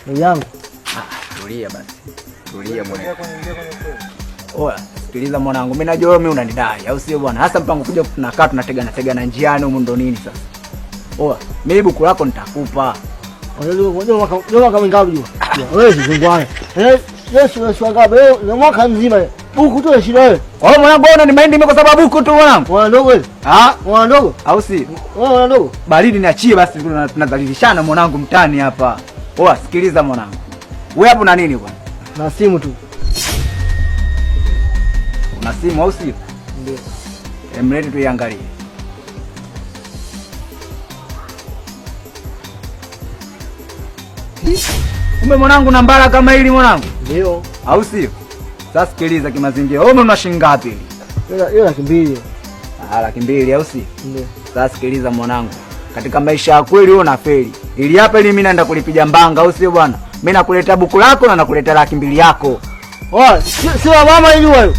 Ndugu yangu. Tulia basi. Tulia mwanangu. Oya, sikiliza mwanangu. Mimi najua wewe unanidai, au sio bwana? Hasa mpango kuja tunakaa tunategana njiani huko ndo nini sasa? Oya, mimi buku lako nitakupa. Unajua kama ngapi jua? Wewe zingwana. Yesu swagabe na mwaka mzima. Buku tu shida wewe. Oh mwanangu una ni mahindi mimi kwa sababu buku tu mwanangu. Mwana ndogo wewe. Mwana ndogo? Au si? Mwana ndogo. Baridi niachie basi tunadhalilishana mwanangu mtani hapa. Oa sikiliza mwanangu. Wewe hapo na nini bwana? Na simu tu. Una simu au si? Ndio. Emredi tuiangalie. Kumbe mwanangu na mbara kama hili mwanangu? Ndio. Au sio? Sasa sikiliza kimazingira. Wewe una shilingi ngapi? Hiyo 200. 200 au si? Ndio. Sasa sikiliza mwanangu. Katika maisha ya kweli wewe unafeli. Ili hapa ili mimi naenda kulipiga mbanga au sio bwana? Mimi nakuleta buku lako na nakuleta 200 yako. Sio mama ili wewe.